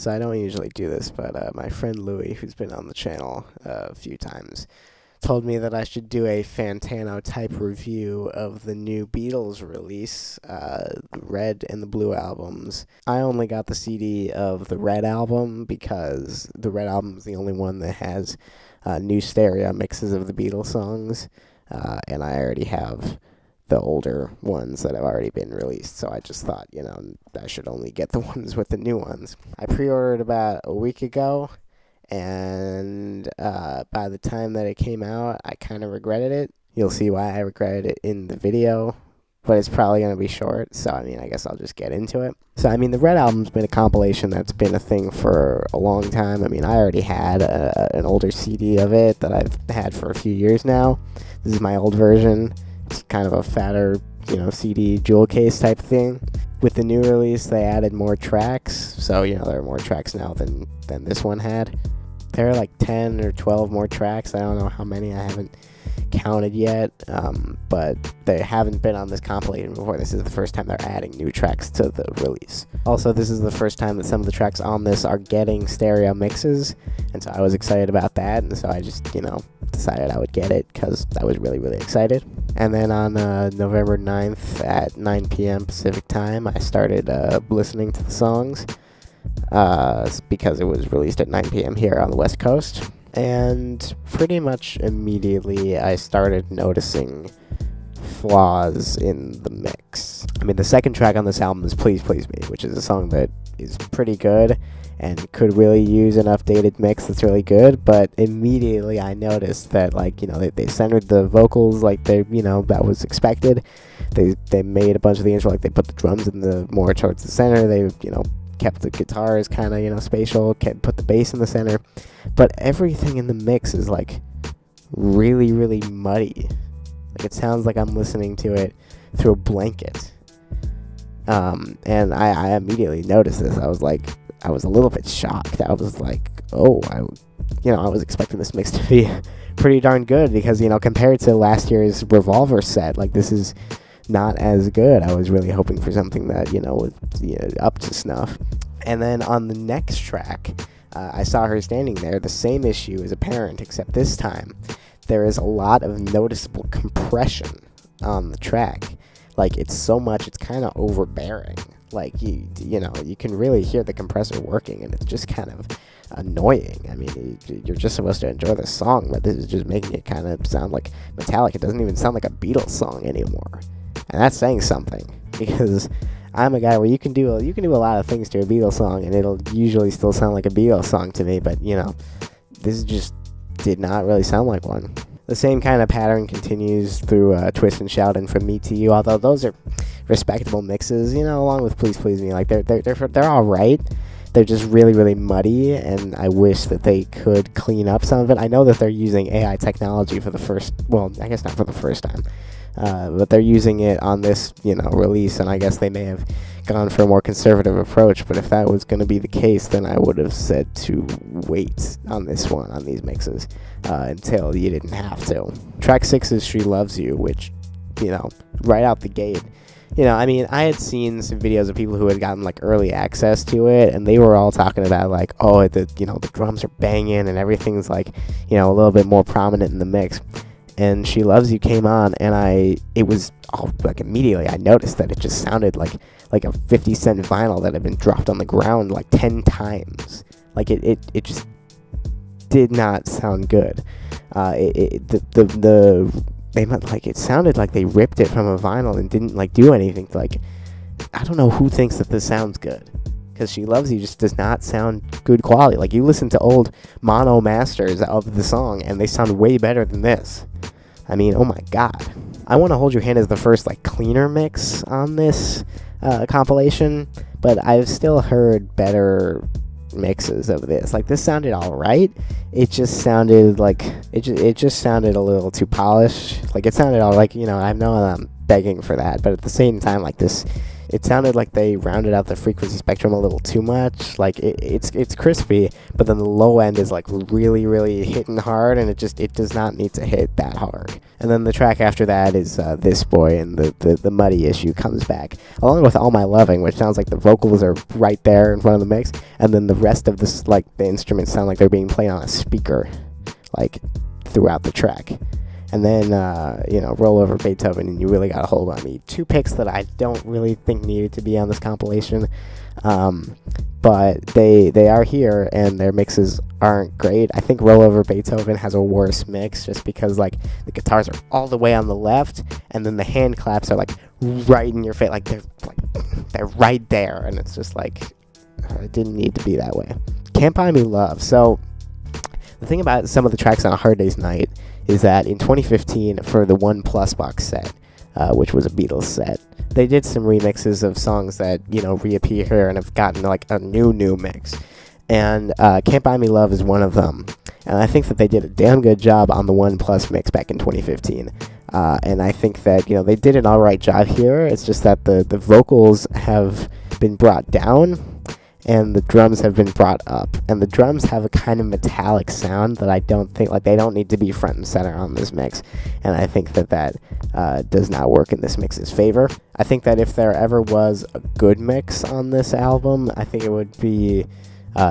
So I don't usually do this, but my friend Louie, who's been on the channel a few times, told me that I should do a Fantano type review of the new Beatles release, the Red and the Blue albums. I only got the CD of the Red album because the Red album is the only one that has new stereo mixes of the Beatles songs, and I already have the older ones that have already been released, so I just thought, I should only get the ones with the new ones. I pre-ordered about a week ago, and by the time that it came out, I kind of regretted it. You'll see why I regretted it in the video, but it's probably going to be short, so I guess I'll just get into it. So the Red album's been a compilation that's been a thing for a long time. I already had an older CD of it that I've had for a few years now. This is my old version. It's kind of a fatter, CD jewel case type thing. With the new release, they added more tracks, so, there are more tracks now than this one had. There are like 10 or 12 more tracks. I don't know how many. I haven't counted yet, but they haven't been on this compilation before. This is the first time they're adding new tracks to the release. Also, this is the first time that some of the tracks on this are getting stereo mixes, and so I was excited about that, and so I just, decided I would get it because I was really, really excited. And then on November 9th at 9 p.m. Pacific time, I started listening to the songs because it was released at 9 p.m. here on the West Coast. And pretty much immediately, I started noticing flaws in the mix. The second track on this album is Please Please Me, which is a song that is pretty good and could really use an updated mix that's really good, but immediately I noticed that, they centered the vocals like that was expected. They made a bunch of the intro, they put the drums in the more towards the center. They, kept the guitars kind of, spatial, put the bass in the center, but everything in the mix is, really, really muddy. It sounds like I'm listening to it through a blanket. And I immediately noticed this. I was a little bit shocked. I was like, oh, I was expecting this mix to be pretty darn good because, compared to last year's Revolver set, this is not as good. I was really hoping for something that, was up to snuff. And then on the next track, I saw her standing there. The same issue is apparent, except this time there is a lot of noticeable compression on the track. It's so much, it's kind of overbearing. You can really hear the compressor working, and it's just kind of annoying. You're just supposed to enjoy the song, but this is just making it kind of sound like metallic. It doesn't even sound like a Beatles song anymore. And that's saying something, because I'm a guy where you can do a lot of things to a Beatles song, and it'll usually still sound like a Beatles song to me, but, this just did not really sound like one. The same kind of pattern continues through Twist and Shout and From Me to You, although those are respectable mixes, along with Please Please Me. They're all right. They're just really, really muddy, and I wish that they could clean up some of it. I know that they're using AI technology for the first, well, I guess not for the first time, but they're using it on this, release, and I guess they may have gone for a more conservative approach, but if that was going to be the case, then I would have said to wait on this one, on these mixes, until you didn't have to. Track 6 is She Loves You, which, right out the gate, I had seen some videos of people who had gotten, early access to it, and they were all talking about, the drums are banging, and everything's, a little bit more prominent in the mix. And She Loves You came on, and immediately I noticed that it just sounded like a 50-cent vinyl that had been dropped on the ground 10 times. It just did not sound good. It sounded like they ripped it from a vinyl and didn't do anything. I don't know who thinks that this sounds good, because She Loves You just does not sound good quality. You listen to old mono masters of the song, and they sound way better than this. Oh my god. I Want to Hold Your Hand is the first cleaner mix on this compilation, but I've still heard better mixes of this. This sounded alright. It just sounded it just sounded a little too polished. It sounded all I know I'm begging for that, but at the same time, this it sounded like they rounded out the frequency spectrum a little too much. Like it's crispy, but then the low end is like really, really hitting hard, and it does not need to hit that hard. And then the track after that is This Boy, and the muddy issue comes back, along with All My Loving, which sounds like the vocals are right there in front of the mix, and then the rest of this, like, the instruments sound like they're being played on a speaker, like, throughout the track. And then, Roll Over Beethoven and You Really Got a Hold on Me. Two picks that I don't really think needed to be on this compilation. But they are here, and their mixes aren't great. I think Roll Over Beethoven has a worse mix, just because, like, the guitars are all the way on the left, and then the hand claps are, like, right in your face. Like, they're right there, and it's just, like, it didn't need to be that way. Can't Buy Me Love. So, the thing about some of the tracks on A Hard Day's Night is that in 2015, for the 1+ box set, which was a Beatles set, they did some remixes of songs that, reappear here and have gotten, like, a new mix. And Can't Buy Me Love is one of them. And I think that they did a damn good job on the 1+ mix back in 2015. And I think that, they did an alright job here. It's just that the vocals have been brought down, and the drums have been brought up. And the drums have a kind of metallic sound that I don't think, like, they don't need to be front and center on this mix. And I think that does not work in this mix's favor. I think that if there ever was a good mix on this album, I think it would be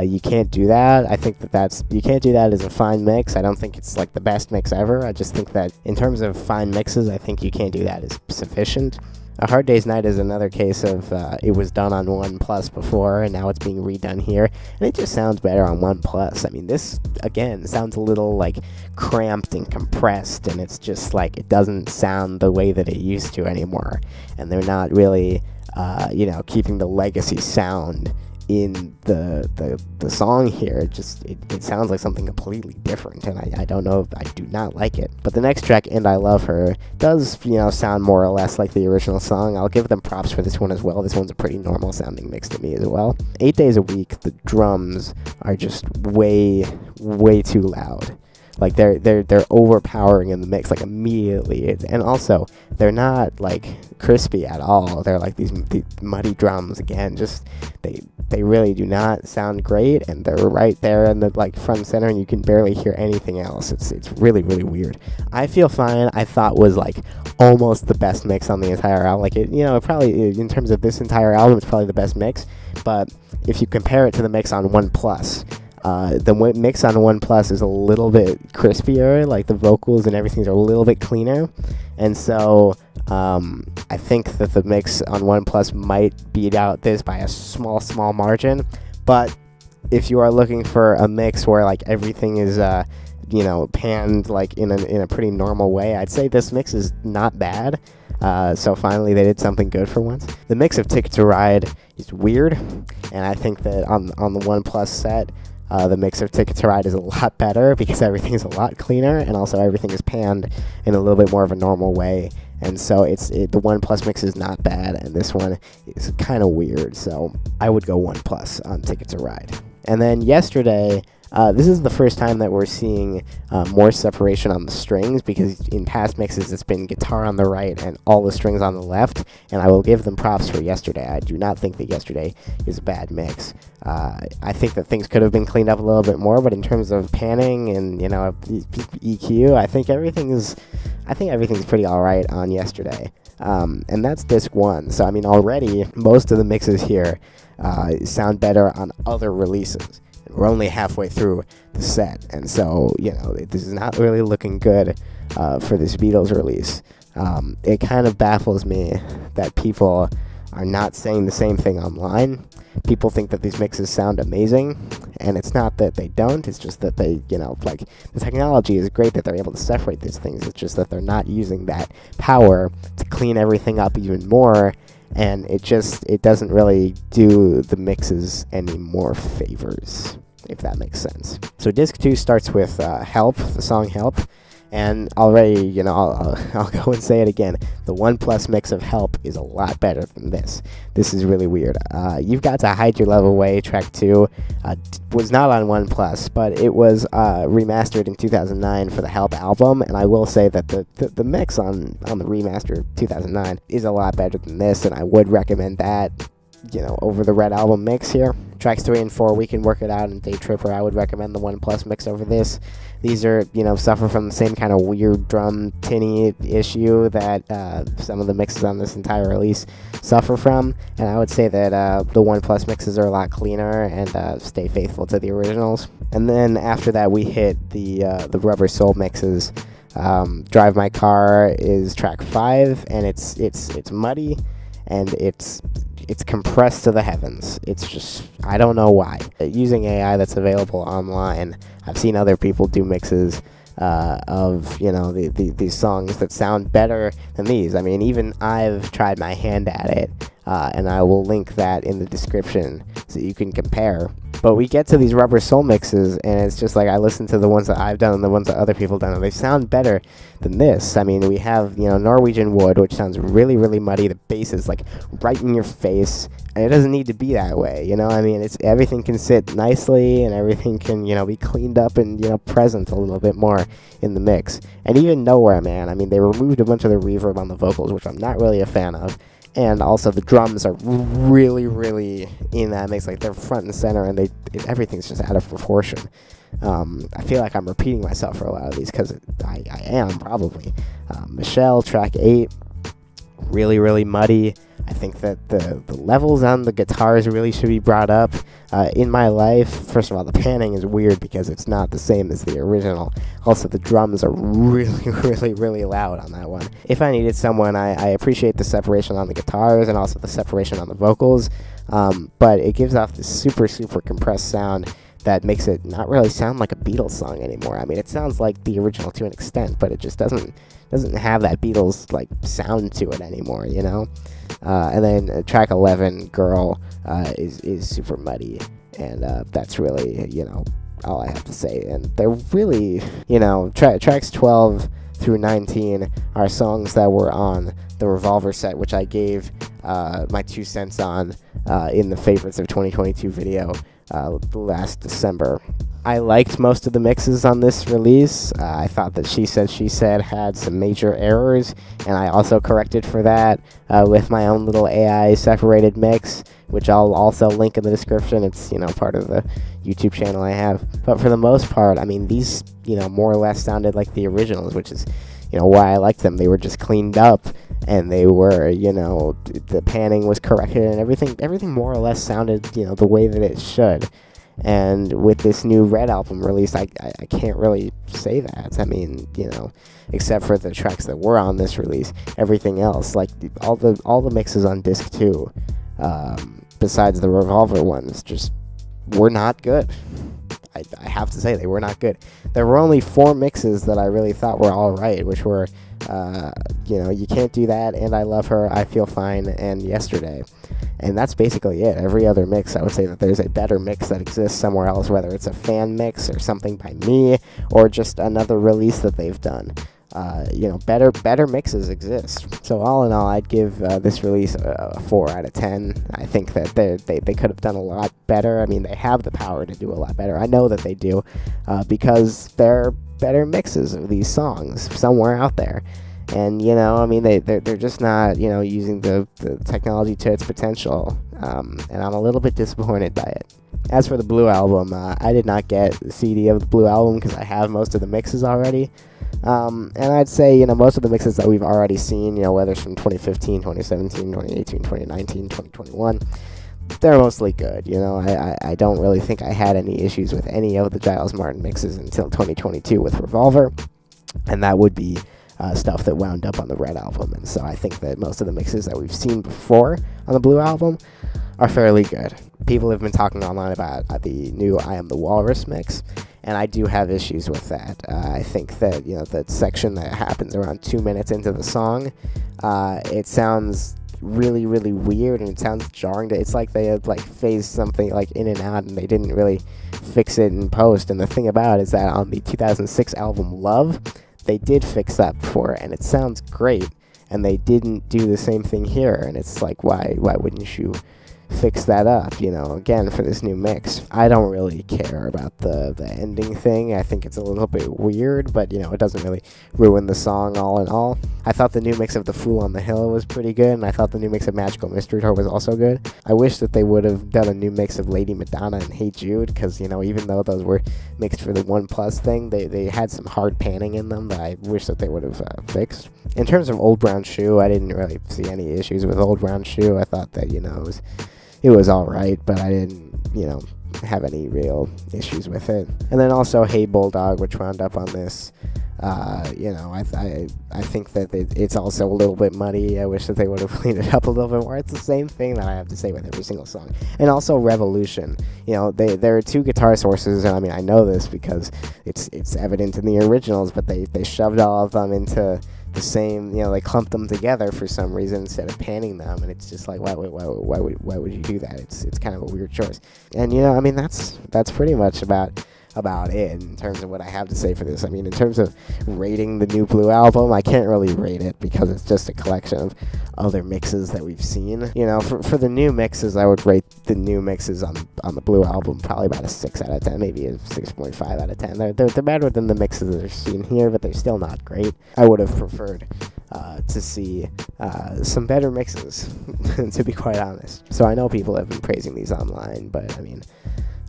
You Can't Do That. I think that's You Can't Do That is a fine mix. I don't think it's, like, the best mix ever. I just think that in terms of fine mixes, I think You Can't Do That is sufficient. A Hard Day's Night is another case of it was done on 1+ before, and now it's being redone here, and it just sounds better on 1+. I mean, this, again, sounds a little, like, cramped and compressed, and it's just, like, it doesn't sound the way that it used to anymore, and they're not really, keeping the legacy sound in the song here. It sounds like something completely different, and I don't know, I do not like it. But the next track, And I Love Her, does sound more or less like the original song. I'll give them props for this one as well. This one's a pretty normal sounding mix to me as well. 8 Days a Week, the drums are just way too loud. Like, they're overpowering in the mix, like, immediately. And also, they're not, like, crispy at all. They're like these muddy drums again. Just they really do not sound great, and they're right there in the, like, front and center, and you can barely hear anything else. It's really, really weird. I Feel Fine, I thought, was, like, almost the best mix on the entire album. Like, it probably, in terms of this entire album, it's probably the best mix. But if you compare it to the mix on 1+, the mix on 1+ is a little bit crispier, like the vocals and everything's a little bit cleaner, and so I think that the mix on 1+ might beat out this by a small margin. But if you are looking for a mix where, like, everything is panned, like, in a pretty normal way, I'd say this mix is not bad. So finally they did something good for once. The mix of Ticket to Ride is weird, and I think that on the 1+ set, the mix of Ticket to Ride is a lot better because everything is a lot cleaner, and also everything is panned in a little bit more of a normal way. And so the 1+ mix is not bad, and this one is kind of weird. So I would go 1+ on Ticket to Ride. And then Yesterday, this is the first time that we're seeing more separation on the strings, because in past mixes it's been guitar on the right and all the strings on the left, and I will give them props for Yesterday. I do not think that Yesterday is a bad mix. I think that things could have been cleaned up a little bit more, but in terms of panning and EQ, I think everything's pretty alright on Yesterday. And that's disc 1. So I mean, already most of the mixes here sound better on other releases. We're only halfway through the set, and so, this is not really looking good for this Beatles release. It kind of baffles me that people are not saying the same thing online. People think that these mixes sound amazing, and it's not that they don't, it's just that they, the technology is great that they're able to separate these things. It's just that they're not using that power to clean everything up even more, and it doesn't really do the mixes any more favors, if that makes sense. So disc 2 starts with Help, the song Help, And already, I'll go and say it again. The OnePlus mix of Help is a lot better than this. This is really weird. You've Got to Hide Your Love Away, track 2, was not on OnePlus, but it was remastered in 2009 for the Help album. And I will say that the mix on the remaster 2009 is a lot better than this, and I would recommend that, over the Red Album mix here. Tracks 3 and 4, We Can Work It Out, and Day Tripper, I would recommend the OnePlus mix over this. These are, suffer from the same kind of weird drum tinny issue that some of the mixes on this entire release suffer from, and I would say that the OnePlus mixes are a lot cleaner and stay faithful to the originals. And then after that, we hit the Rubber Soul mixes. Drive My Car is track 5, and it's muddy, and it's compressed to the heavens. It's just, I don't know why. Using AI that's available online, I've seen other people do mixes of, these songs that sound better than these. I mean, even I've tried my hand at it, and I will link that in the description so you can compare. But we get to these Rubber Soul mixes, and it's just like I listen to the ones that I've done and the ones that other people have done, and they sound better than this. I mean, we have, Norwegian Wood, which sounds really, really muddy. The bass is, like, right in your face, and it doesn't need to be that way, I mean, everything can sit nicely, and everything can, be cleaned up and, present a little bit more in the mix. And even Nowhere Man, I mean, they removed a bunch of the reverb on the vocals, which I'm not really a fan of. And also the drums are really, really in that mix. Like, they're front and center, and everything's just out of proportion. I feel like I'm repeating myself for a lot of these because I am, probably. Michelle, track 8, really, really muddy. I think that the levels on the guitars really should be brought up. In My Life, first of all, the panning is weird because it's not the same as the original. Also, the drums are really, really, really loud on that one. If I Needed Someone, I appreciate the separation on the guitars and also the separation on the vocals, but it gives off this super, super compressed sound that makes it not really sound like a Beatles song anymore. I mean, it sounds like the original to an extent, but it just doesn't have that Beatles like sound to it anymore, And then track 11, Girl, is super muddy, and that's really, all I have to say. And they're really, tracks 12 through 19 are songs that were on the Revolver set, which I gave my 2 cents on in the Favorites of 2022 video last December. I liked most of the mixes on this release. I thought that She Said had some major errors, and I also corrected for that with my own little AI separated mix, which I'll also link in the description. It's, part of the YouTube channel I have. But for the most part, I mean, these, more or less sounded like the originals, which is, why I liked them. They were just cleaned up, and they were, the panning was corrected, and everything more or less sounded, the way that it should. And with this new Red Album release, I can't really say that. I mean, except for the tracks that were on this release, everything else, like all the mixes on disc 2, besides the Revolver ones, just were not good. I have to say, they were not good. There were only 4 mixes that I really thought were all right, which were, You Can't Do That, And I Love Her, I Feel Fine, and Yesterday. And that's basically it. Every other mix, I would say that there's a better mix that exists somewhere else, whether it's a fan mix or something by me or just another release that they've done. Better mixes exist. So all in all, I'd give this release a 4 out of 10. I think that they could have done a lot better. I mean, they have the power to do a lot better. I know that they do, because there are better mixes of these songs somewhere out there. And, I mean, they're just not, using the technology to its potential, and I'm a little bit disappointed by it. As for the Blue Album, I did not get the CD of the Blue Album because I have most of the mixes already. And I'd say, most of the mixes that we've already seen, whether it's from 2015, 2017, 2018, 2019, 2021, they're mostly good. I don't really think I had any issues with any of the Giles Martin mixes until 2022 with Revolver, and that would be stuff that wound up on the Red Album. And so I think that most of the mixes that we've seen before on the Blue Album are fairly good. People have been talking online about the new I Am the Walrus mix, and I do have issues with that. I think that, that section that happens around 2 minutes into the song, it sounds really, really weird, and it sounds jarring. It's like they had phased something in and out, and they didn't really fix it in post. And the thing about it is that on the 2006 album Love, they did fix that before, and it sounds great, and they didn't do the same thing here, and it's like, why wouldn't you fix that up, again, for this new mix? I don't really care about the ending thing. I think it's a little bit weird, but, it doesn't really ruin the song all in all. I thought the new mix of The Fool on the Hill was pretty good, and I thought the new mix of Magical Mystery Tour was also good. I wish that they would have done a new mix of Lady Madonna and Hey Jude, because, even though those were mixed for the OnePlus thing, they had some hard panning in them that I wish that they would have fixed. In terms of Old Brown Shoe, I didn't really see any issues with Old Brown Shoe. I thought that, it was alright, but I didn't, have any real issues with it. And then also Hey Bulldog, which wound up on this. I think that it's also a little bit muddy. I wish that they would have cleaned it up a little bit more. It's the same thing that I have to say with every single song. And also Revolution. There are two guitar sources, and I know this because it's evident in the originals, but they shoved all of them into the same, they clumped them together for some reason instead of panning them, and it's just like, why would you do that? It's kind of a weird choice. And that's pretty much about it in terms of what I have to say for this. In terms of rating the new Blue album, I can't really rate it because it's just a collection of other mixes that we've seen. For the new mixes, I would rate the new mixes on the Blue album probably about a 6 out of 10, maybe a 6.5 out of 10. They're better than the mixes that are seen here, but they're still not great. I would have preferred to see some better mixes, to be quite honest. So I know people have been praising these online, but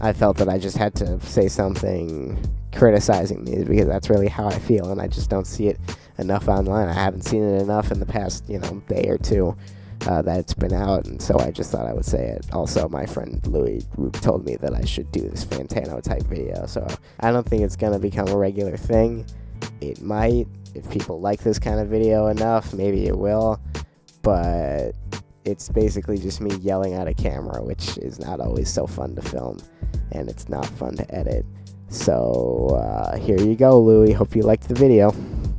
I felt that I just had to say something criticizing these because that's really how I feel, and I just don't see it enough online. I haven't seen it enough in the past, day or two that it's been out, and so I just thought I would say it. Also, my friend Louis told me that I should do this Fantano type video, so I don't think it's going to become a regular thing. It might. If people like this kind of video enough, maybe it will, but it's basically just me yelling at a camera, which is not always so fun to film, and it's not fun to edit. So here you go, Louie. Hope you liked the video.